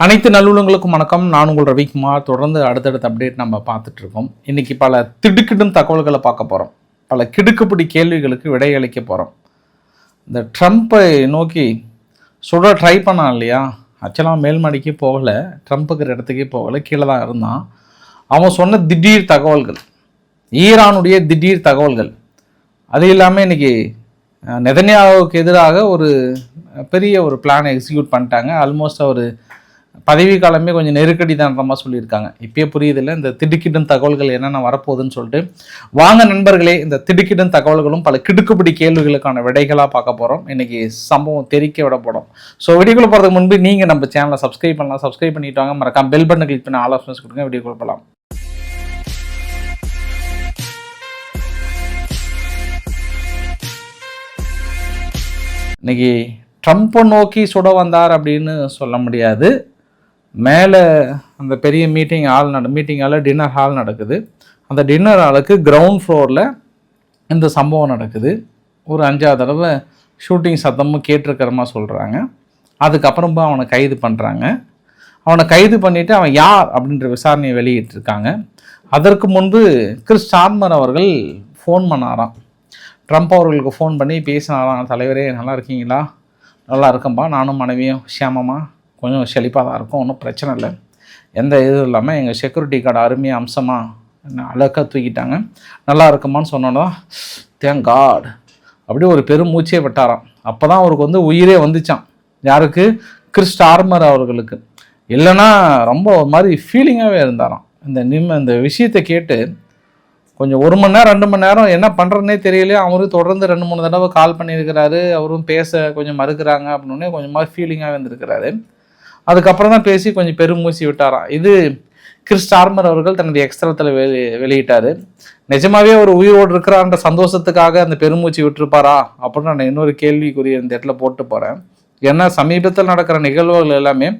அனைத்து நல்லுள்ளங்களுக்கும் வணக்கம். நான் உங்கள் ரவிக்குமார். தொடர்ந்து அடுத்தடுத்த அப்டேட் நம்ம பார்த்துட்டு இருக்கோம். இன்னைக்கு பல திடுக்கிடும் தகவல்களை பார்க்க போகிறோம். பல கிடுக்குப்பிடி கேள்விகளுக்கு விடையளிக்க போகிறோம். இந்த ட்ரம்ப்பை நோக்கி சுட ட்ரை பண்ணான் இல்லையா, ஆக்சுவலாக மேல்மடிக்கு போகலை, ட்ரம்ப்புக்கிற இடத்துக்கே போகலை, கீழே தான் இருந்தான். அவன் சொன்ன திடீர் தகவல்கள், ஈரானுடைய திடீர் தகவல்கள், அது இல்லாமல் இன்னைக்கு நெதன்யாவுக்கு எதிராக ஒரு பெரிய ஒரு பிளானை எக்ஸிக்யூட் பண்ணிட்டாங்க. ஆல்மோஸ்ட் அவர் பதவி காலமே கொஞ்சம் நெருக்கடி தான்ற மாதிரி சொல்லியிருக்காங்க. இப்பயே புரியுதில்லை இந்த திடுக்கிடும் தகவல்கள் என்னென்ன வரப்போகுதுன்னு சொல்லிட்டு. வாங்க நண்பர்களே, இந்த திடுக்கிடும் தகவல்களும் பல கிடுக்குப்பிடி கேள்விகளுக்கான விடைகளாக பார்க்க போகிறோம். இன்னைக்கு சம்பவம் தெரிக்க விட போகிறோம். ஸோ வீடியோக்குள்ள போகிறதுக்கு முன்பு நீங்கள் நம்ம சேனலை சப்ஸ்கிரைப் பண்ணலாம். சப்ஸ்கிரைப் பண்ணிட்டு வாங்க. மறக்காம பெல் பட்டனை கிளிக் பண்ணி ஆல் ஆப்ஷன்ஸ் கொடுங்க. வீடியோக்குள்ள போகலாம். இன்னைக்கு ட்ரம்ப்பை நோக்கி சுட வந்தார் அப்படின்னு சொல்ல முடியாது. மேலே அந்த பெரிய மீட்டிங் ஹாலில் டின்னர் ஹால் நடக்குது. அந்த டின்னர் ஹாலுக்கு கிரவுண்ட் ஃப்ளோரில் இந்த சம்பவம் நடக்குது. ஒரு 5ஆவது தடவை ஷூட்டிங் சத்தமும் கேட்டிருக்கிறமா சொல்கிறாங்க. அதுக்கப்புறம் அவனை கைது பண்ணுறாங்க. அவனை கைது பண்ணிவிட்டு அவன் யார் அப்படின்ற விசாரணையை வெளியிட்டிருக்காங்க. அதற்கு முன்பு கிறிஸ் ஸ்டார்மர் அவர்கள் ஃபோன் பண்ணாராம். ட்ரம்ப் அவர்களுக்கு ஃபோன் பண்ணி பேசினாராம். தலைவரே, நல்லா இருக்கீங்களா? நல்லா இருக்கம்பா, நானும் மனைவியும் ஷியாமமாக கொஞ்சம் செழிப்பாக தான் இருக்கும், ஒன்றும் பிரச்சனை இல்லை, எந்த இதுவும் இல்லாமல் எங்கள் செக்யூரிட்டி கார்டு அருமையாக அம்சமாக அழகாக தூக்கிட்டாங்க, நல்லா இருக்குமான்னு சொன்னோன்னா தேங்க் காட் அப்படி ஒரு பெரும் மூச்சே விட்டாராம். அப்போ தான் அவருக்கு உயிரே வந்துச்சான். யாருக்கு? கிறிஸ் ஸ்டார்மர் அவர்களுக்கு. இல்லைன்னா ரொம்ப ஒரு மாதிரி ஃபீலிங்காகவே இருந்தாராம். இந்த விஷயத்தை கேட்டு கொஞ்சம் 1 மணி நேரம் 2 மணி நேரம் என்ன பண்ணுறதுனே தெரியலையே. அவரும் தொடர்ந்து 2-3 தடவை கால் பண்ணியிருக்கிறாரு. அவரும் பேச கொஞ்சம் மறுக்கிறாங்க அப்படின்னே கொஞ்சமாக ஃபீலிங்காக இருந்திருக்கிறாரு. அதுக்கப்புறம் தான் பேசி கொஞ்சம் பெருமூசி விட்டாராம். இது கிறிஸ் ஸ்டார்மர் அவர்கள் தனது எக்ஸ்தலத்தில் வெளியிட்டார். நிஜமாவே ஒரு உயிரோடு இருக்கிறான்ற சந்தோஷத்துக்காக அந்த பெருமூச்சு விட்டுருப்பாரா அப்படின்னு நான் இன்னொரு கேள்விக்குரிய இந்த இடத்துல போட்டு போகிறேன். ஏன்னா சமீபத்தில் நடக்கிற நிகழ்வுகள் எல்லாமே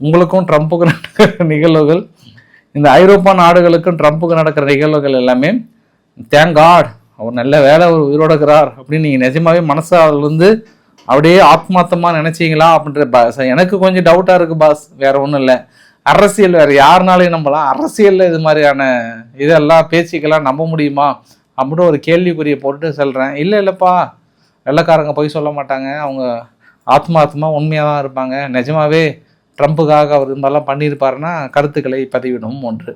உங்களுக்கும் ட்ரம்ப்புக்கும் நடக்கிற நிகழ்வுகள், இந்த ஐரோப்பா நாடுகளுக்கும் ட்ரம்ப்புக்கு நடக்கிற நிகழ்வுகள் எல்லாமே தேங்க் காட் அவர் நல்ல வேலை ஒரு உயிரோடு இருக்கிறார் அப்படின்னு நீங்கள் நிஜமாவே மனசாலேருந்து அப்படியே ஆத்மார்த்தமாக நினச்சிங்களா அப்படின்ற எனக்கு கொஞ்சம் டவுட்டாக இருக்குது பாஸ். வேறு ஒன்றும் இல்லை. அரசியல் வேறு யாருனாலையும் நம்பலாம், அரசியலில் இது மாதிரியான இதெல்லாம் பேச்சுக்கெல்லாம் நம்ப முடியுமா அப்படின்னு ஒரு கேள்விக்குறியை போட்டு சொல்கிறேன். இல்லைப்பா, வெள்ளைக்காரங்க போய் சொல்ல மாட்டாங்க, அவங்க ஆத்மார்த்தமாக உண்மையாக தான் இருப்பாங்க. நிஜமாவே ட்ரம்ப்புக்காக அவர் இந்த மாதிரிலாம் பண்ணியிருப்பாருன்னா கருத்துக்களை பதிவிடும் ஒன்று.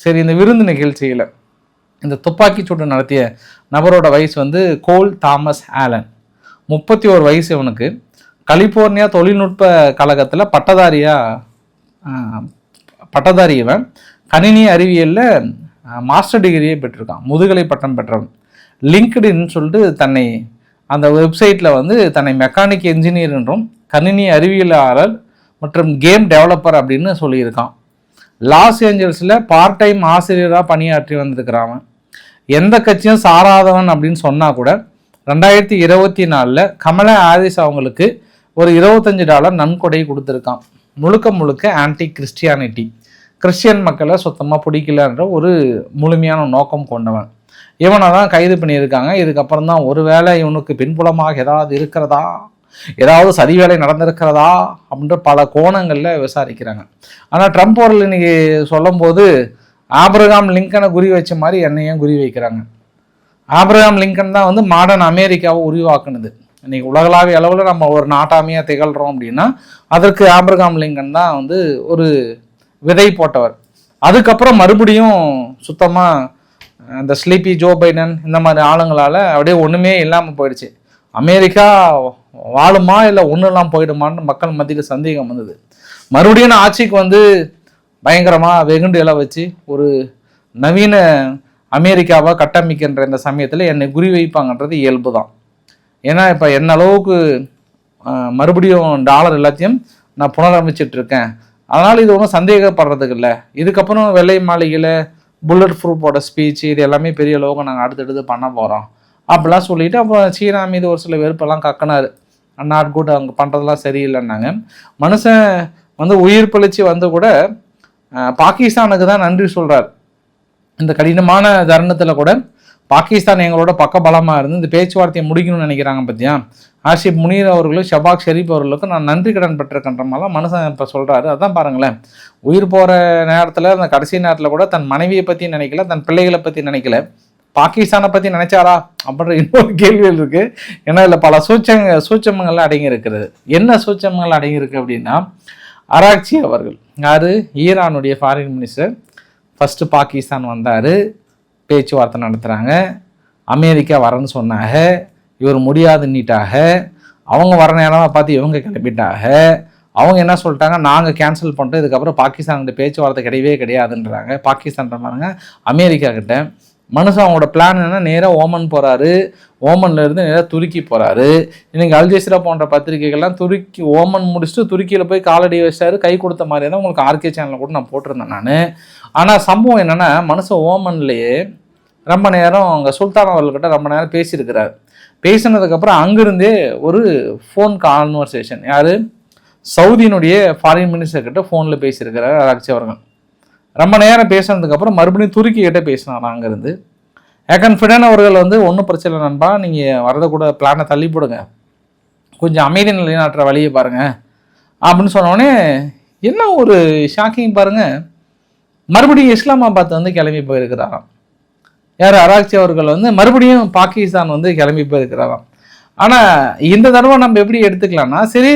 சரி, இந்த விருந்து நிகழ்ச்சியில் இந்த துப்பாக்கிச்சூடு நடத்திய நபரோட வயசு கோல் தாமஸ் ஆலன், 31 வயசு. இவனுக்கு கலிஃபோர்னியா தொழில்நுட்ப கழகத்தில் பட்டதாரி. இவன் கணினி அறிவியலில் மாஸ்டர் டிகிரியே பெற்றிருக்கான், முதுகலை பட்டம் பெற்றவன். லிங்க்டின்னு சொல்லிட்டு தன்னை அந்த வெப்சைட்டில் தன்னை மெக்கானிக் என்ஜினியர் என்றும் கணினி அறிவியலாளர் மற்றும் கேம் டெவலப்பர் அப்படின்னு சொல்லியிருக்கான். லாஸ் ஏஞ்சல்ஸில் பார்ட் டைம் ஆசிரியராக பணியாற்றி வந்திருக்கிறான். எந்த கட்சியும் சாராதவன் அப்படின்னு சொன்னால் கூட 2024 கமலா ஹாரிஸ் அவங்களுக்கு ஒரு $25 நன்கொடை கொடுத்துருக்கான். முழுக்க ஆன்டி கிறிஸ்டியானிட்டி, கிறிஸ்டியன் மக்களை சுத்தமாக பிடிக்கலன்ற ஒரு முழுமையான நோக்கம் கொண்டவன். இவனை தான் கைது பண்ணியிருக்காங்க. இதுக்கப்புறம் தான் ஒருவேளை இவனுக்கு பின்புலமாக ஏதாவது இருக்கிறதா, ஏதாவது சதி வேலை நடந்திருக்கிறதா அப்படின்ற பல கோணங்களில் விசாரிக்கிறாங்க. ஆனால் ட்ரம்ப் அவர்கள் இன்னைக்கு சொல்லும் போது ஆப்ரஹாம் லிங்கனை குறி வச்ச மாதிரி என்னையும் குறி வைக்கிறாங்க. ஆப்ரஹாம் லிங்கன் தான் மாடர்ன் அமெரிக்காவை உருவாக்குனது. இன்னைக்கு உலகளாவிய அளவில் நம்ம ஒரு நாட்டாமையாக திகழ்கிறோம் அப்படின்னா அதற்கு ஆப்ரஹாம் லிங்கன் தான் ஒரு விதை போட்டவர். அதுக்கப்புறம் மறுபடியும் சுத்தமாக இந்த ஸ்லீப்பி ஜோ பைடன் இந்த மாதிரி ஆளுங்களால் அப்படியே ஒன்றுமே இல்லாமல் போயிடுச்சு. அமெரிக்கா வாழுமா இல்லை ஒன்றுலாம் போயிடுமான்னு மக்கள் மத்தியில் சந்தேகம் வந்தது. மறுபடியும் ஆட்சிக்கு பயங்கரமாக வெகுண்டு இலை வச்சு ஒரு நவீன அமெரிக்காவை கட்டமைக்கின்ற இந்த சமயத்தில் என்னை குறி வைப்பாங்கன்றது இயல்பு தான். ஏன்னா இப்போ என்ன அளவுக்கு மறுபடியும் டாலர் எல்லாத்தையும் நான் புனரமைச்சிட்ருக்கேன். அதனால் இது ஒன்றும் சந்தேகப்படுறதுக்கு இல்லை. இதுக்கப்புறம் வெள்ளை மாளிகையில் புல்லட் ப்ரூஃபோட ஸ்பீச் இது எல்லாமே பெரிய அளவுக்கு நாங்கள் அடுத்தடுத்து பண்ண போகிறோம் அப்படிலாம் சொல்லிவிட்டு அப்புறம் சீனா மீது ஒரு சில வெறுப்பெல்லாம் கக்கினார். நாட் குட், அவங்க பண்ணுறதெல்லாம் சரியில்லைன்னாங்க. மனுஷன் உயிர் பழிச்சு கூட பாகிஸ்தானுக்கு தான் நன்றி சொல்கிறார். இந்த கடினமான தருணத்தில் கூட பாகிஸ்தான் எங்களோட பக்கபலமாக இருந்து இந்த பேச்சுவார்த்தையை முடிக்கணும்னு நினைக்கிறாங்க பற்றியா. ஆஷிப் முனீர் அவர்களும் ஷபாக் ஷெரீப் அவர்களுக்கும் நான் நன்றி கடன் பெற்றிருக்கின்ற மாதிரிலாம் மனுஷன் இப்போ சொல்கிறாரு. அதான் பாருங்களேன், உயிர் போகிற நேரத்தில் அந்த கடைசி நேரத்தில் கூட தன் மனைவியை பற்றி நினைக்கல, தன் பிள்ளைகளை பற்றி நினைக்கல, பாகிஸ்தானை பற்றி நினைச்சாரா அப்படின்ற இன்னொரு கேள்விகள் இருக்குது. ஏன்னா இதில் பல சூட்சமங்கள் அடங்கி இருக்கிறது. என்ன சூட்சமங்கள் அடங்கி இருக்கு அப்படின்னா, அராக்சி அவர்கள் யார், ஈரானுடைய ஃபாரின் மினிஸ்டர், ஃபஸ்ட்டு பாகிஸ்தான் வந்தார், பேச்சுவார்த்தை நடத்துகிறாங்க, அமெரிக்கா வரேன்னு சொன்னாங்க, இவர் முடியாதுன்னிட்டாக, அவங்க வர நேரமாக பார்த்து இவங்க கிளப்பிட்டாக, அவங்க என்ன சொல்லிட்டாங்க, நாங்கள் கேன்சல் பண்ணிட்டோம், இதுக்கப்புறம் பாகிஸ்தான்கிட்ட பேச்சுவார்த்தை கிடையவே கிடையாதுன்றாங்க. பாகிஸ்தான் பாருங்க அமெரிக்கா கிட்ட. மனுஷன் அவங்களோட பிளான் என்ன, நேராக ஓமன் போகிறாரு, ஓமன்லேருந்து நேராக துருக்கி போகிறாரு. இன்றைக்கி அல்ஜசீரா போன்ற பத்திரிகைகள்லாம் துருக்கி ஓமன் முடிச்சுட்டு துருக்கியில் போய் காலடி வச்சாரு, கை கொடுத்த மாதிரி தான் உங்களுக்கு ஆர்கே சேனலில் கூட நான் போட்டிருந்தேன் நான். ஆனால் சம்பவம் என்னென்னா, மனுஷன் ஓமன்லேயே ரொம்ப நேரம் அங்கே சுல்தான் அவர்கள்கிட்ட ரொம்ப நேரம் பேசியிருக்கிறார். பேசினதுக்கப்புறம் அங்கேருந்தே ஒரு ஃபோன் கான்வர்சேஷன், யார், சவுதியினுடைய ஃபாரின் மினிஸ்டர்கிட்ட ஃபோனில் பேசியிருக்கிறார் அராக்சி அவர்கள். ரொம்ப நேரம் பேசினதுக்கப்புறம் மறுபடியும் துருக்கி கிட்டே பேசினார் அங்கேருந்து. ஏகன் ஃபிடன் அவர்கள் ஒன்றும் பிரச்சனை இல்லை நண்பா, நீங்கள் வரதை கூட பிளானை தள்ளி போடுங்க, கொஞ்சம் அமைதி நிலைநாட்டுற வழியை பாருங்கள் அப்படின்னு சொன்னோடனே என்ன ஒரு ஷாக்கிங் பாருங்கள், மறுபடியும் இஸ்லாமாபாத் கிளம்பி போயிருக்கிறாராம். யார், அராக்சி அவர்கள் மறுபடியும் பாகிஸ்தான் கிளம்பி போயிருக்கிறாராம். ஆனால் இந்த தடவை நம்ம எப்படி எடுத்துக்கலாம்னா, சரி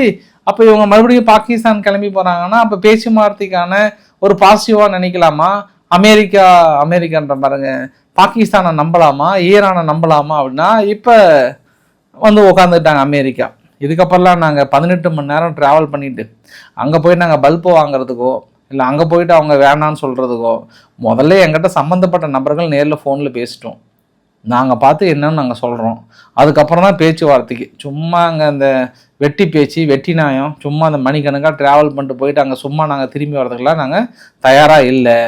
அப்போ இவங்க மறுபடியும் பாகிஸ்தான் கிளம்பி போகிறாங்கன்னா அப்போ பேச்சுவார்த்தைக்கான ஒரு பாசிட்டிவாக நினைக்கலாமா, அமெரிக்கான்ற பாருங்க பாகிஸ்தானை நம்பலாமா, ஈரானை நம்பலாமா அப்படின்னா இப்போ உட்காந்துக்கிட்டாங்க அமெரிக்கா. இதுக்கப்புறம்லாம் நாங்கள் 18 மணி நேரம் ட்ராவல் பண்ணிட்டு அங்கே போயிட்டு நாங்கள் பல்பு வாங்குறதுக்கோ இல்லை அங்கே போயிட்டு அவங்க வேணான்னு சொல்கிறதுக்கோ முதல்ல எங்கிட்ட சம்மந்தப்பட்ட நபர்கள் நேரில் ஃபோனில் பேசிட்டோம், நாங்கள் பார்த்து என்னன்னு நாங்கள் சொல்கிறோம், அதுக்கப்புறம் தான் பேச்சுவார்த்தைக்கு. சும்மா அங்கே அந்த வெட்டி பேச்சு வெட்டி நியாயம் சும்மா அந்த மணிக்கணக்காக ட்ராவல் பண்ணிட்டு போயிட்டு அங்கே சும்மா நாங்கள் திரும்பி வரதுக்கெல்லாம் நாங்கள் தயாராக இல்லை.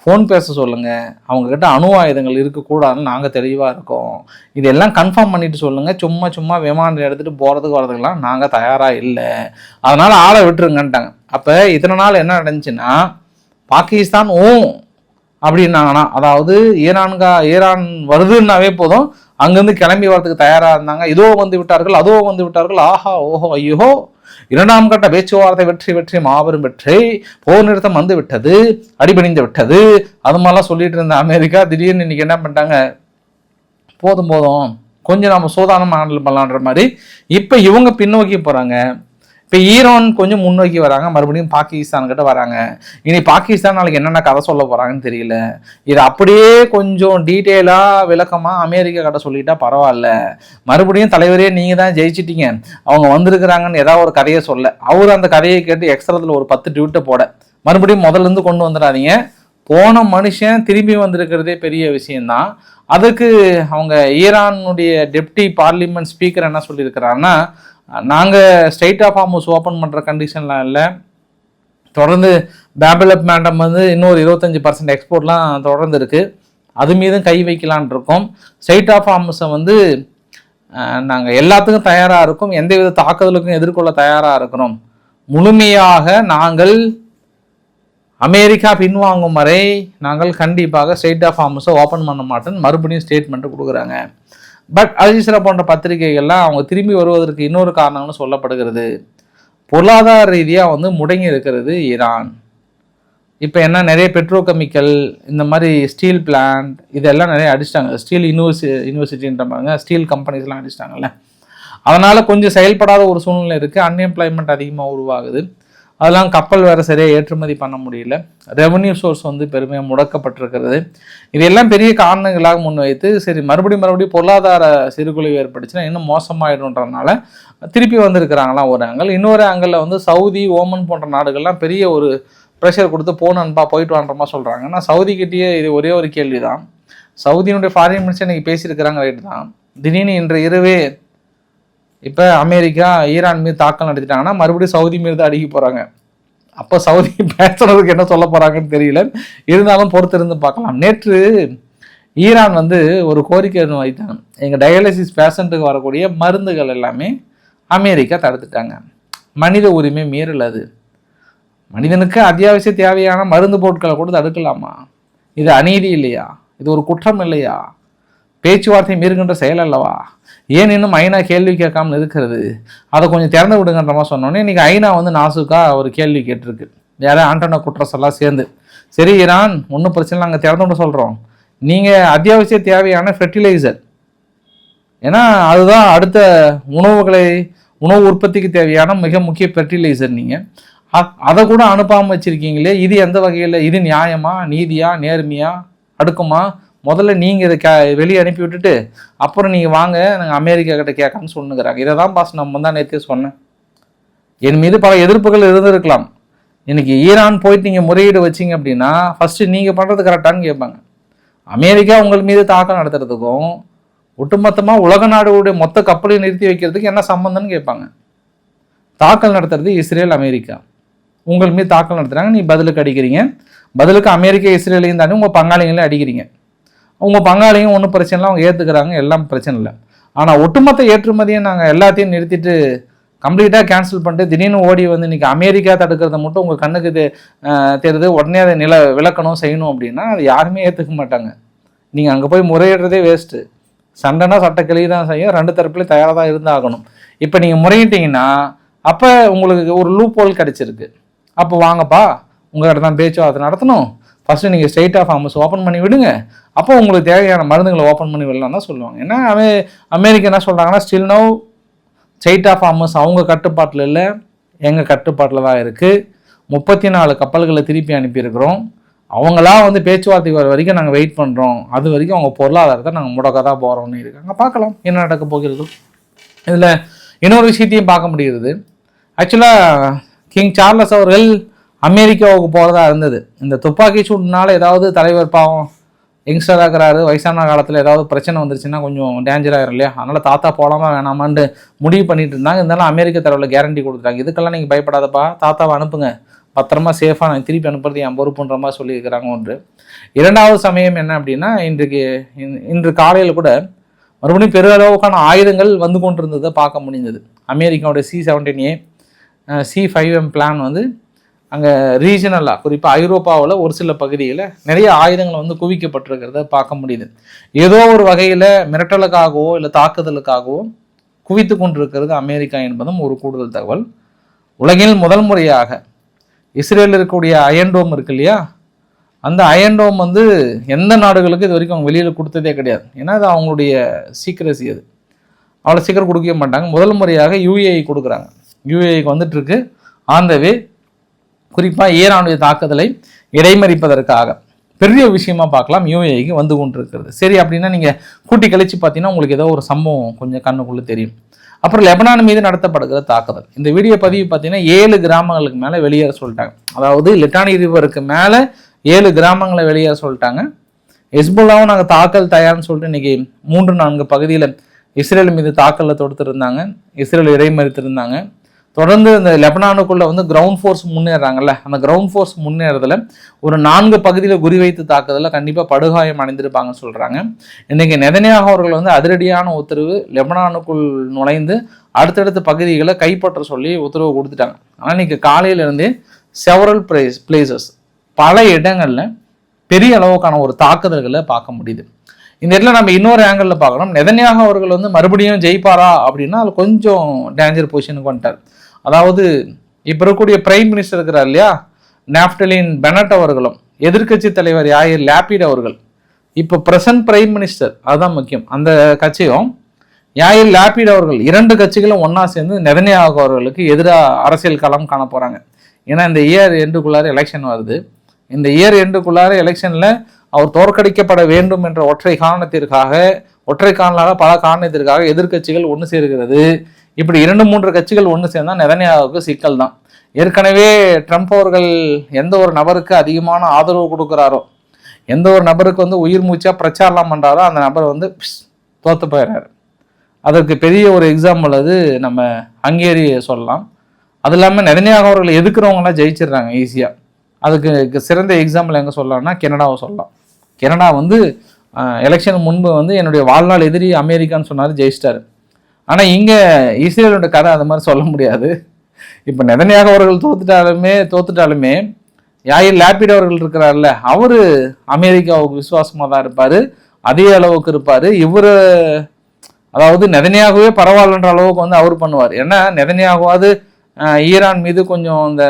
ஃபோன் பேச சொல்லுங்கள், அவங்கக்கிட்ட அணு ஆயுதங்கள் இருக்கக்கூடாதுன்னு நாங்கள் தெளிவாக இருக்கோம், இதெல்லாம் கன்ஃபார்ம் பண்ணிவிட்டு சொல்லுங்கள், சும்மா விமானம் எடுத்துகிட்டு போகிறதுக்கு வரதுக்கெல்லாம் நாங்கள் தயாராக இல்லை, அதனால் ஆளை விட்டுருங்கன்ட்டாங்க. அப்போ இத்தனை நாள் என்ன நடந்துச்சுன்னா, பாகிஸ்தான் அப்படின்னாங்கன்னா, அதாவது ஈரான் வருதுன்னாவே போதும் அங்கேருந்து கிளம்பி வரதுக்கு தயாராக இருந்தாங்க. இதோ வந்து விட்டார்கள், அதோ வந்து விட்டார்கள், ஆஹா ஓஹோ ஐயோ, 2ஆம் கட்ட பேச்சுவார்த்தை வெற்றி மாபெரும் வெற்றி, போர் நிறுத்தம் வந்து விட்டது, அடிபணிந்து விட்டது, அது மாதிரிலாம் சொல்லிட்டு இருந்த அமெரிக்கா திடீர்னு இன்னைக்கு என்ன பண்ணிட்டாங்க, போதும் கொஞ்சம் நம்ம சோதானம் ஹேண்டில் பண்ணலான்ற மாதிரி இப்போ இவங்க பின்னோக்கி போகிறாங்க. இப்போ ஈரான் கொஞ்சம் முன்னோக்கி வராங்க, மறுபடியும் பாகிஸ்தான் கிட்ட வராங்க. இனி பாகிஸ்தான் நாளைக்கு என்னென்ன கதை சொல்ல போகிறாங்கன்னு தெரியல. இது அப்படியே கொஞ்சம் டீட்டெயிலாக விளக்கமாக அமெரிக்கா கிட்ட சொல்லிட்டா பரவாயில்ல, மறுபடியும் தலைவரே நீங்கள் தான் ஜெயிச்சிட்டீங்க, அவங்க வந்திருக்கிறாங்கன்னு ஏதாவது ஒரு கதையை சொல்ல, அவர் அந்த கதையை கேட்டு எக்ஸ்ட்ராத்தில் ஒரு 10 ட்வீட்டை போட, மறுபடியும் முதல்லேருந்து கொண்டு வந்துடாதீங்க. போன மனுஷன் திரும்பி வந்திருக்கிறதே பெரிய விஷயம்தான். அதுக்கு அவங்க ஈரானுடைய டெப்டி பார்லிமெண்ட் ஸ்பீக்கர் என்ன சொல்லியிருக்கிறாருன்னா, நாங்கள் ஸ்டேட் ஆஃப் ஹார்முஸ் ஓப்பன் பண்ணுற கண்டிஷன்லாம் இல்லை, தொடர்ந்து பேபிளப் மேண்டம் இன்னொரு 25% எக்ஸ்போர்ட்லாம் தொடர்ந்து இருக்குது, அது மீதும் கை வைக்கலான் இருக்கோம். ஸ்டேட் ஆஃப் ஹார்முஸை நாங்கள் எல்லாத்துக்கும் தயாராக இருக்கோம், எந்தவித தாக்குதலுக்கும் எதிர்கொள்ள தயாராக இருக்கிறோம், முழுமையாக நாங்கள் அமெரிக்கா பின்வாங்கும் வரை நாங்கள் கண்டிப்பாக ஸ்டேட் ஆஃப் ஹார்முஸை ஓப்பன் பண்ண மாட்டோன்னு மறுபடியும் ஸ்டேட்மெண்ட்டு கொடுக்குறாங்க. பட் அல்ஜசீரா போன்ற பத்திரிகைகள்லாம் அவங்க திரும்பி வருவதற்கு இன்னொரு காரணம்னு சொல்லப்படுகிறது, பொருளாதார ரீதியாக முடங்கி இருக்கிறது ஈரான். இப்போ என்ன, நிறைய பெட்ரோகெமிக்கல் இந்த மாதிரி ஸ்டீல் பிளான்ட் இதெல்லாம் நிறைய அடிச்சிட்டாங்க, ஸ்டீல் யூனிவர்சிட்டின்ற பாருங்க, ஸ்டீல் கம்பெனிஸ்லாம் அடிச்சிட்டாங்கல்ல, அதனால் கொஞ்சம் செயல்படாத ஒரு சூழ்நிலை இருக்குது, அன்எம்ப்ளாய்மெண்ட் அதிகமாக உருவாகுது, அதெல்லாம் கப்பல் வேறு சரியாக ஏற்றுமதி பண்ண முடியல, ரெவன்யூ சோர்ஸ் பெருமையாக முடக்கப்பட்டிருக்கிறது. இதெல்லாம் பெரிய காரணங்களாக முன்வைத்து சரி மறுபடியும் பொருளாதார சீர்குலைவு ஏற்பட்டுச்சுன்னா இன்னும் மோசமாயிடும்ன்றதுனால திருப்பி வந்திருக்கிறாங்களாம் ஒரு ஆங்கிள். இன்னொரு ஆங்கிளில் சவுதி, ஓமன் போன்ற நாடுகள்லாம் பெரிய ஒரு ப்ரெஷர் கொடுத்து போனன்பா போயிட்டு வான்றமா சொல்கிறாங்க. ஆனால் சவுதிக்கிட்டேயே இது ஒரே ஒரு கேள்வி தான், சவுதியினுடைய ஃபாரின் மினிஸ்டர் இன்றைக்கி பேசியிருக்கிறாங்க, ரைட்டு தான், திடீர்னு இன்று இரவே இப்போ அமெரிக்கா ஈரான் மீது தாக்கல் நடத்திட்டாங்கன்னா மறுபடியும் சவுதி மீது தான் அடிக்க போகிறாங்க. அப்போ சவுதி பேசுறதுக்கு என்ன சொல்ல போகிறாங்கன்னு தெரியல, இருந்தாலும் பொறுத்திருந்து பார்க்கலாம். நேற்று ஈரான் ஒரு கோரிக்கை வைத்தாங்க, எங்கள் டயாலிசிஸ் பேஷண்ட்டுக்கு வரக்கூடிய மருந்துகள் எல்லாமே அமெரிக்கா தடுத்துட்டாங்க. மனித உரிமை மீறல், அது மனிதனுக்கு அத்தியாவசிய தேவையான மருந்து பொருட்களை கூட தடுக்கலாமா? இது அநீதி இல்லையா? இது ஒரு குற்றம் இல்லையா? பேச்சுவார்த்தை மீறுகின்ற செயல் அல்லவா? ஏன் இன்னும் ஐநா கேள்வி கேட்காமல் இருக்கிறது? அதை கொஞ்சம் திறந்து விடுங்கன்ற மாதிரி சொன்னோன்னே இன்றைக்கி ஐநா வந்து நாசுக்கா ஒரு கேள்வி கேட்டிருக்கு. யாராவது ஆண்டனோ குட்ரஸ் எல்லாம் சேர்ந்து, சரி ஈரான் ஒன்றும் பிரச்சனை நாங்கள் திறந்து விட சொல்கிறோம், நீங்கள் அத்தியாவசிய தேவையான ஃபெர்டிலைசர், ஏன்னா அதுதான் அடுத்த உணவு உற்பத்திக்கு தேவையான மிக முக்கிய ஃபெர்டிலைசர், நீங்கள் அதை கூட அனுப்பாமல் வச்சுருக்கீங்களே, இது எந்த வகையில்? இது நியாயமா, நீதியா, நேர்மையா, அடுக்குமா? முதல்ல நீங்கள் இதை வெளியே அனுப்பி விட்டுட்டு அப்புறம் நீங்கள் வாங்க நாங்கள் அமெரிக்கா கிட்ட கேட்கான்னு சொன்னுக்கிறாங்க. இதை தான் பாஸ் நம்ம தான் நேற்றே சொன்னேன். என் மீது பல எதிர்ப்புகள் இருந்திருக்கலாம். இன்னைக்கு ஈரான் போயிட்டு நீங்கள் முறையீடு வச்சிங்க அப்படின்னா ஃபஸ்ட்டு நீங்கள் பண்ணுறது கரெக்டானு கேட்பாங்க. அமெரிக்கா உங்கள் மீது தாக்கம் நடத்துறதுக்கும் ஒட்டுமொத்தமாக உலக நாடுகளுடைய மொத்த கப்பலையும் நிறுத்தி வைக்கிறதுக்கு என்ன சம்மந்தம்னு கேட்பாங்க. தாக்கல் நடத்துறது இஸ்ரேல், அமெரிக்கா. உங்கள் மீது தாக்கல் நடத்துகிறாங்க, நீ பதிலுக்கு அடிக்கிறீங்க. பதிலுக்கு அமெரிக்கா இஸ்ரேலையும் தாண்டி உங்கள் பங்காளிகளையும் அடிக்கிறீங்க. உங்கள் பங்காளியும் ஒன்றும் பிரச்சனை இல்லை, அவங்க ஏற்றுக்கிறாங்க, எல்லாம் பிரச்சனை இல்லை. ஆனால் ஒட்டுமொத்த ஏற்றுமதியை நாங்கள் எல்லாத்தையும் நிறுத்திட்டு கம்ப்ளீட்டாக கேன்சல் பண்ணிட்டு திடீர்னு ஓடி வந்து இன்றைக்கி அமெரிக்கா தடுக்கிறத மட்டும் உங்கள் கண்ணுக்கு தெரியுது, உடனே அதை விளக்கணும் செய்யணும் அப்படின்னா அது யாருமே ஏற்றுக்க மாட்டாங்க. நீங்கள் அங்கே போய் முறையிடுறதே வேஸ்ட்டு. சண்டைனா சட்டக்கிளி தான் செய்யும், ரெண்டு தரப்புலையும் தயாராக தான் இருந்தாகணும். இப்போ நீங்கள் முறையிட்டீங்கன்னா அப்போ உங்களுக்கு ஒரு லூப் ஹோல் கிடச்சிருக்கு. அப்போ வாங்கப்பா உங்கள்கிட்ட தான் பேச்சுவார்த்தை நடத்தணும், ஃபஸ்ட்டு நீங்கள் ஸ்டேட் ஆஃப் ஹார்மஸ் ஓப்பன் பண்ணி விடுங்க, அப்போ உங்களுக்கு தேவையான மருந்துகளை ஓப்பன் பண்ணி விடலாம் தான் சொல்லுவாங்க. ஏன்னா அமெரிக்கா என்ன சொல்கிறாங்கன்னா, still no strait of Hormuz அவங்க கட்டுப்பாட்டில் இல்லை, எங்கள் கட்டுப்பாட்டில் தான் இருக்குது. 34 கப்பல்களை திருப்பி அனுப்பியிருக்கிறோம். அவங்களா வந்து பேச்சுவார்த்தைக்கு வர வரைக்கும் நாங்கள் வெயிட் பண்ணுறோம், அது வரைக்கும் அவங்க பொருளாதாரத்தை நாங்கள் முடக்க தான் போகிறோம்னு இருக்காங்க. பார்க்கலாம் என்ன நடக்க போகிறது. இதில் இன்னொரு விஷயத்தையும் பார்க்க முடிகிறது. ஆக்சுவலாக கிங் சார்லஸ் அவர்கள் அமெரிக்காவுக்கு போகிறதா இருந்தது. இந்த துப்பாக்கி சூடுனால ஏதாவது தலைவர் பாவம் யங்ஸ்டராக இருக்கிறாரு, வயசான காலத்தில் ஏதாவது பிரச்சனை வந்துருச்சுன்னா கொஞ்சம் டேஞ்சராகிடும் இல்லையா, அதனால் தாத்தா போகலாமா வேணாமான்னு முடிவு பண்ணிட்டு இருந்தாங்க. இருந்தாலும் அமெரிக்க தரவில் கேரண்டி கொடுத்துட்டாங்க, இதுக்கெல்லாம் நீங்கள் பயப்படாதப்பா, தாத்தாவை அனுப்புங்க, பத்திரமா சேஃபாக நான் திருப்பி அனுப்புறது என் பொறுப்புன்ற மாதிரி சொல்லியிருக்கிறாங்க. ஒன்று. இரண்டாவது சமயம் என்ன அப்படின்னா, இன்று காலையில் கூட மறுபடியும் பெருளவுக்கான ஆயுதங்கள் வந்து கொண்டிருந்ததை பார்க்க முடிந்தது. அமெரிக்காவோட C-17A C-5M பிளான் வந்து அங்கே ரீஜனலாக குறிப்பாக ஐரோப்பாவில் ஒரு சில பகுதியில் நிறைய ஆயுதங்கள் வந்து குவிக்கப்பட்டிருக்கிறத பார்க்க முடியுது. ஏதோ ஒரு வகையில் மிரட்டலுக்காகவோ இல்லை தாக்குதலுக்காகவோ குவித்து கொண்டிருக்கிறது அமெரிக்கா என்பதும் ஒரு கூடுதல் தகவல். உலகில் முதல் முறையாக இஸ்ரேலில் இருக்கக்கூடிய அயன்டோம் இருக்கு இல்லையா, அந்த அயன்டோம் வந்து எந்த நாடுகளுக்கு இது வரைக்கும் அவங்க வெளியில் கொடுத்ததே கிடையாது. ஏன்னா அது அவங்களுடைய சீக்கிரசி, அது அவ்வளோ சீக்கிரம் கொடுக்கவே மாட்டாங்க. முதல் முறையாக UAE கொடுக்குறாங்க. UAEக்கு வந்துட்டு இருக்கு ஆன் த வே. குறிப்பாக ஈரானுடைய தாக்குதலை இடைமறிப்பதற்காக பெரிய விஷயமா பார்க்கலாம் UAEக்கு வந்து கொண்டிருக்கிறது. சரி, அப்படின்னா நீங்கள் கூட்டி கழிச்சு பார்த்தீங்கன்னா உங்களுக்கு ஏதோ ஒரு சம்பவம் கொஞ்சம் கண்ணுக்குள்ளே தெரியும். அப்புறம் லெபனான் மீது நடத்தப்படுகிற தாக்குதல். இந்த வீடியோ பதிவு பார்த்தீங்கன்னா 7 கிராமங்களுக்கு மேலே வெளியேற சொல்லிட்டாங்க. அதாவது லிட்டானி ரிவருக்கு மேலே 7 கிராமங்களை வெளியேற சொல்லிட்டாங்க. ஹெஸ்புல்லாவும் நாங்கள் தாக்கல் தயார்னு சொல்லிட்டு இன்றைக்கி 3-4 பகுதியில் இஸ்ரேல் மீது தாக்கலில் தொடுத்துருந்தாங்க, இஸ்ரேல் இடைமறித்திருந்தாங்க. தொடர்ந்து இந்த லெபனானுக்குள்ளே வந்து கிரவுண்ட் ஃபோர்ஸ் முன்னேறாங்கல்ல, அந்த கிரவுண்ட் ஃபோர்ஸ் முன்னேறதில் ஒரு 4 பகுதியில் குறிவைத்து தாக்குதலில் கண்டிப்பாக படுகாயம் அடைந்திருப்பாங்கன்னு சொல்கிறாங்க. இன்றைக்கி நெதன்யாகு அவர்கள் வந்து அதிரடியான உத்தரவு லெபனானுக்குள் நுழைந்து அடுத்தடுத்த பகுதிகளை கைப்பற்ற சொல்லி உத்தரவு கொடுத்துட்டாங்க. ஆனால் இன்றைக்கி காலையிலேருந்தே செவரல் பிளேசஸ் பல இடங்களில் பெரிய அளவுக்கான ஒரு தாக்குதல்களை பார்க்க முடியுது. இந்த இடத்துல நம்ம இன்னொரு ஆங்கிளில் பார்க்கணும். நெதன்யாகு அவர்கள் வந்து மறுபடியும் ஜெயிப்பாரா அப்படின்னா அது கொஞ்சம் டேஞ்சர் பொசிஷனுக்கு வந்துட்டார். அதாவது இப்போ இருக்கக்கூடிய பிரைம் மினிஸ்டர் இருக்கிறார் இல்லையா, நாஃப்டலின் பெனட் அவர்களும் எதிர்கட்சி தலைவர் யாயிர் லாபிட் அவர்கள், இப்போ பிரசன்ட் பிரைம் மினிஸ்டர், அதுதான் முக்கியம், அந்த கட்சியும் யாயிர் லாபிட் அவர்கள் 2 கட்சிகளும் ஒன்றா சேர்ந்து நெதன்யாகு அவர்களுக்கு எதிராக அரசியல் களம் காண போகிறாங்க. ஏன்னா இந்த இயர் எண்டுக்குள்ளார எலெக்ஷன் வருது. இந்த இயர் எண்டுக்குள்ளார எலெக்ஷனில் அவர் தோற்கடிக்கப்பட வேண்டும் என்ற ஒற்றை காரணாக பல காரணத்திற்காக எதிர்கட்சிகள் ஒன்று சேர்கிறது. இப்படி 2-3 கட்சிகள் ஒன்று சேர்ந்தால் நெதன்யாகுவுக்கு சிக்கல் தான். ஏற்கனவே ட்ரம்ப் அவர்கள் எந்த ஒரு நபருக்கு அதிகமான ஆதரவு கொடுக்குறாரோ, எந்த ஒரு நபருக்கு வந்து உயிர் மூச்சாக பிரச்சாரம் பண்ணுறாரோ அந்த நபர் வந்து தோற்று போயிடுறாரு. அதற்கு பெரிய ஒரு எக்ஸாம்பிள் அது நம்ம ஹங்கேரி சொல்லலாம். அது இல்லாமல் நெதன்யாகு அவர்களை எதிர்க்கிறவங்களாம் ஜெயிச்சிடுறாங்க ஈஸியாக. அதுக்கு சிறந்த எக்ஸாம்பிள் எங்கே சொல்லலாம்னா கனடாவை சொல்லலாம். கனடா வந்து எலெக்ஷன் முன்பு வந்து என்னுடைய வாழ்நாள் எதிரி அமெரிக்கான்னு சொன்னார், ஜெயிச்சிட்டாரு. ஆனால் இங்கே இஸ்ரேலோட கதை அது மாதிரி சொல்ல முடியாது. இப்போ நெதன்யாகு அவர்கள் தோத்துட்டாலுமே யாயிர் லாபிட் அவர்கள் இருக்கிறார்ல, அவர் அமெரிக்காவுக்கு விசுவாசமாக தான் இருப்பார். அதே அளவுக்கு இருப்பார். இவர் அதாவது நெதன்யாகுவே பரவாயில்லன்ற அளவுக்கு வந்து அவர் பண்ணுவார். ஏன்னா நெதன்யாகுவாது ஈரான் மீது கொஞ்சம் இந்த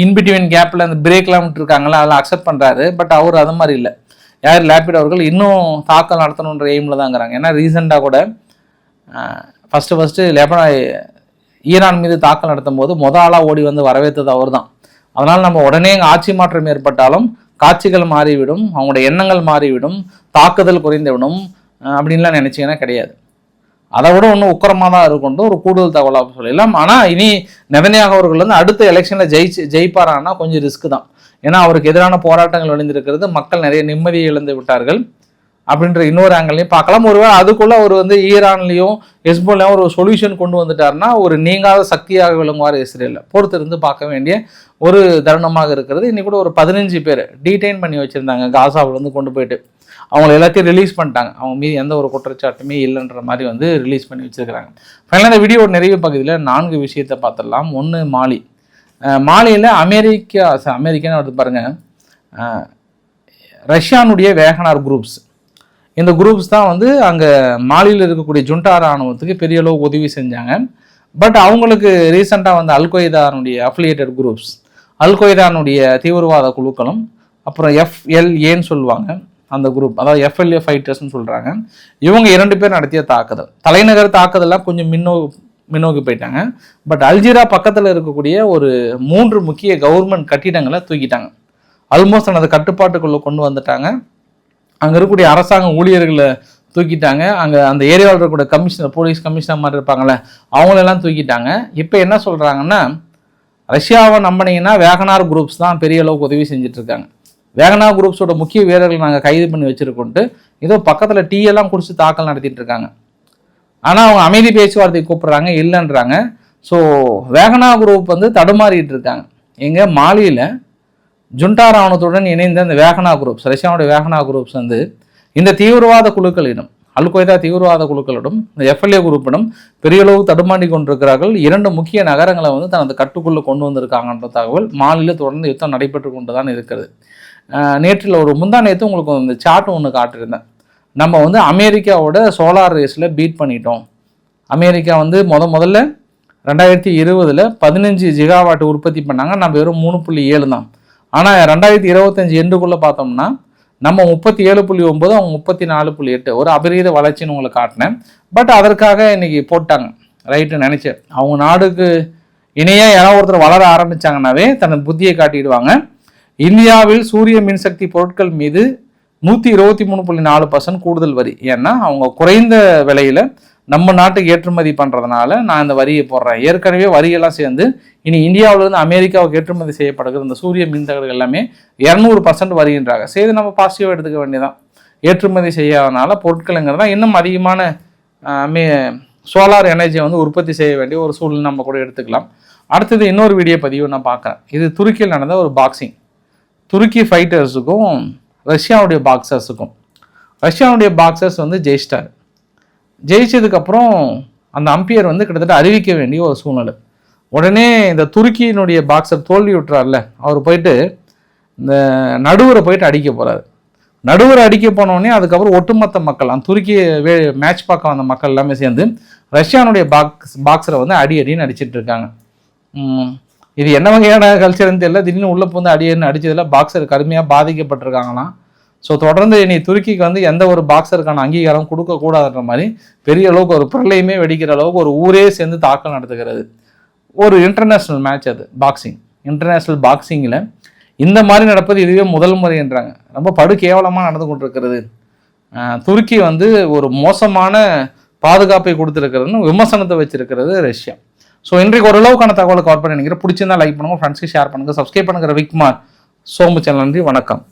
இன்பிட்வீன் கேப்பில் அந்த பிரேக்லாம் விட்டுருக்காங்களா அதெல்லாம் அக்செப்ட் பண்ணுறாரு. பட் அவர் அது மாதிரி இல்லை. யார் லேபிட் அவர்கள் இன்னும் தாக்கல் நடத்தணுன்ற எய்மில் தாங்கிறாங்க. ஏன்னா ரீசெண்டாக கூட ஃபஸ்ட்டு ஈரான் மீது தாக்கல் நடத்தும் போது ஆளாக ஓடி வந்து வரவேற்றது அவர் தான். அதனால் நம்ம உடனே ஆட்சி மாற்றம் ஏற்பட்டாலும் காட்சிகள் மாறிவிடும், அவங்களோட எண்ணங்கள் மாறிவிடும், தாக்குதல் குறைந்துவிடும் அப்படின்லாம் நினச்சிங்கன்னா கிடையாது. அதை விட ஒன்றும் உக்கரமாக தான் இருக்கும் ஒரு கூடுதல் தகவலாக சொல்லலாம். ஆனால் இனி நெதன்யாகு அவர்கள் வந்து அடுத்த எலெக்ஷனில் ஜெயிப்பாரான்னா கொஞ்சம் ரிஸ்க் தான். ஏன்னா அவருக்கு எதிரான போராட்டங்கள் விளைந்திருக்கிறது, மக்கள் நிறைய நிம்மதியை இழந்து விட்டார்கள் அப்படின்ற இன்னொரு ஆங்கிள்லையும் பார்க்கலாம். ஒருவேளை அதுக்குள்ள அவர் வந்து ஈரான்லையும் ஹெஸ்போல்லையும் ஒரு சொல்யூஷன் கொண்டு வந்துட்டாருன்னா ஒரு நீங்காத சக்தியாக விளங்குவார் இஸ்ரேலில். பொறுத்திருந்து பார்க்க வேண்டிய ஒரு தருணமாக இருக்கிறது. இன்னைக்கு கூட ஒரு 15 பேர் டீடைன் பண்ணி வச்சுருந்தாங்க காசாவிலேருந்து கொண்டு போயிட்டு. அவங்கள எல்லாத்தையும் ரிலீஸ் பண்ணிட்டாங்க. அவங்க மீது எந்த ஒரு குற்றச்சாட்டுமே இல்லைன்ற மாதிரி வந்து ரிலீஸ் பண்ணி வச்சுருக்கிறாங்க. ஃபைனலாக இந்த வீடியோ நிறைவு பகுதியில் 4 விஷயத்தை பார்த்துடலாம். ஒன்று மாலியில் அமெரிக்கான்னு வருது பாருங்கள், ரஷ்யானுடைய வேகனார் குரூப்ஸ். இந்த குரூப்ஸ் தான் வந்து அங்கே மாலியில் இருக்கக்கூடிய ஜுண்டா இராணுவத்துக்கு பெரிய அளவுக்கு உதவி செஞ்சாங்க. பட் அவங்களுக்கு ரீசெண்டாக வந்து அல்கொய்தானுடைய அஃபிலியேட்டட் குரூப்ஸ், அல்கொய்தானுடைய தீவிரவாத குழுக்களும், அப்புறம் FLAன்னு சொல்லுவாங்க அந்த குரூப், அதாவது FLA ஃபைட்டர்ஸ்ன்னு சொல்கிறாங்க. இவங்க 2 பேர் நடத்திய தாக்குதல், தலைநகர் தாக்குதல்லாம் கொஞ்சம் முன்னோக்கி போயிட்டாங்க. பட் அல்ஜீரா பக்கத்தில் இருக்கக்கூடிய ஒரு 3 முக்கிய கவர்மெண்ட் கட்டிடங்களை தூக்கிட்டாங்க. ஆல்மோஸ்ட் அந்த கட்டுப்பாட்டுக்குள்ளே கொண்டு வந்துட்டாங்க. அங்கே இருக்கக்கூடிய அரசாங்க ஊழியர்களை தூக்கிட்டாங்க. அங்கே அந்த ஏரியாவில் இருக்கக்கூடிய கமிஷனர், போலீஸ் கமிஷனர் மாதிரி இருப்பாங்களே, அவங்களெல்லாம் தூக்கிட்டாங்க. இப்போ என்ன சொல்கிறாங்கன்னா, ரஷ்யாவை நம்பினீங்கன்னா வேகனார் குரூப்ஸ் தான் பெரிய அளவுக்கு உதவி செஞ்சிட்ருக்காங்க. வேகனார் குரூப்ஸோட முக்கிய வீரர்கள் நாங்கள் கைது பண்ணி வச்சுருக்கோன்ட்டு ஏதோ பக்கத்தில் டீயெல்லாம் குடிச்சு தாக்கல் நடத்திட்டு இருக்காங்க. ஆனால் அவங்க அமைதி பேச்சுவார்த்தை கூப்பிட்றாங்க, இல்லைன்றாங்க. ஸோ வேகனார் குரூப் வந்து தடுமாறிட்டு இருக்காங்க. எங்கே மாலியில் ஜுண்டா இராணுவத்துடன் இணைந்த இந்த வேகனார் குரூப்ஸ், ரஷ்யாவுடைய வேகனார் குரூப்ஸ் வந்து இந்த தீவிரவாத குழுக்களிடம், அல்கொய்தா தீவிரவாத குழுக்களிடம், இந்த FLA குரூப்பிடம் பெரிய அளவு தடுமாறி கொண்டிருக்கிறார்கள். 2 முக்கிய நகரங்களை வந்து தனது கட்டுக்குள்ளே கொண்டு வந்திருக்காங்கன்ற தகவல். மாலியில் தொடர்ந்து யுத்தம் நடைபெற்று கொண்டு தான் இருக்கிறது. நேற்றில் ஒரு முந்தானேத்து உங்களுக்கு இந்த சார்ட் ஒன்று காட்டியிருந்தேன். நம்ம வந்து அமெரிக்காவோட சோலார் ரேஸில் பீட் பண்ணிட்டோம். அமெரிக்கா வந்து முதல்ல 2020 15 ஜிகாவாட் உற்பத்தி பண்ணாங்க, நம்ம வெறும் 3.7 தான். ஆனால் 2025 எண்டுக்குள்ளே பார்த்தோம்னா நம்ம 37.9, அவங்க 34.8, ஒரு அபரீத வளர்ச்சின்னு உங்களுக்கு காட்டினேன். பட் அதற்காக இன்னைக்கு போட்டாங்க ரைட்டு நினச்சேன். அவங்க நாடுக்கு இணையாக யாராவது ஒருத்தர் வளர ஆரம்பித்தாங்கன்னாவே தனது புத்தியை காட்டிடுவாங்க. இந்தியாவில் சூரிய மின்சக்தி பொருட்கள் மீது 123.4% கூடுதல் வரி. ஏன்னா அவங்க குறைந்த விலையில் நம்ம நாட்டுக்கு ஏற்றுமதி பண்ணுறதுனால நான் இந்த வரியை போடுறேன். ஏற்கனவே வரியெல்லாம் சேர்ந்து இனி இந்தியாவிலேருந்து அமெரிக்காவுக்கு ஏற்றுமதி செய்யப்படுகிற இந்த சூரிய மின்தகடுகள் எல்லாமே 200% வரின்றாங்க. சரி, நம்ம பாசிட்டிவாக எடுத்துக்க வேண்டியதான். ஏற்றுமதி செய்யாதனால பொருட்கள்ங்கிறதா இன்னும் அதிகமான சோலார் எனர்ஜியை வந்து உற்பத்தி செய்ய வேண்டிய ஒரு சூழ்நிலை நம்ம கூட எடுத்துக்கலாம். அடுத்தது இன்னொரு வீடியோ பதிவு நான் பார்க்குறேன். இது துருக்கியில் நடந்த ஒரு பாக்ஸிங். துருக்கி ஃபைட்டர்ஸுக்கும் ரஷ்யாவுடைய பாக்ஸர்ஸ் வந்து ஜெயிச்சதுக்கப்புறம் அந்த அம்பையர் வந்து கிட்டத்தட்ட அறிவிக்க வேண்டிய ஒரு சூழ்நிலை. உடனே இந்த துருக்கியினுடைய பாக்ஸர் தோல்வி விட்டுறாருல, அவர் போயிட்டு இந்த நடுவரை போயிட்டு அடிக்க போகிறாரு. நடுவரை அடிக்க போனோடனே அதுக்கப்புறம் ஒட்டுமொத்த மக்கள், அந்த துருக்கிய மேட்ச் பார்க்க வந்த மக்கள் எல்லாமே சேர்ந்து ரஷ்யானுடைய பாக்ஸரை வந்து அடின்னு அடிச்சிட்டு இருக்காங்க. இது என்ன வகையான கல்ச்சர்னு தெரியல. திடீர்னு உள்ள வந்து அடின்னு அடிச்சதில் பாக்ஸர் கடுமையாக பாதிக்கப்பட்டிருக்காங்களாம். ஸோ தொடர்ந்து இனி துருக்கிக்கு வந்து எந்த ஒரு பாக்ஸருக்கான அங்கீகாரம் கொடுக்கக்கூடாதுன்ற மாதிரி பெரிய அளவுக்கு ஒரு பிரளயமே வெடிக்கிற அளவுக்கு ஒரு ஊரே சேர்ந்து தாக்கல் நடத்துகிறது. ஒரு இன்டர்நேஷ்னல் மேட்ச் அது பாக்ஸிங். இன்டர்நேஷ்னல் பாக்ஸிங்கில் இந்த மாதிரி நடப்பது இதுவே முதல் முறைன்றாங்க. ரொம்ப படு கேவலமாக நடந்து கொண்டிருக்கிறது. துருக்கி வந்து ஒரு மோசமான பாதுகாப்பை கொடுத்துருக்கிறதுன்னு விமர்சனத்தை வச்சிருக்கிறது ரஷ்யா. ஸோ இன்றைக்கு ஓரளவுக்கான தகவலை கவர் பண்ணி நினைக்கிறேன். பிடிச்சிருந்தா லைக் பண்ணுங்கள், ஃப்ரெண்ட்ஸ்க்கு ஷேர் பண்ணுங்கள், சப்ஸ்கிரைப் பண்ணுங்கள். ரவிக்குமார் சோமு சேனல். நன்றி, வணக்கம்.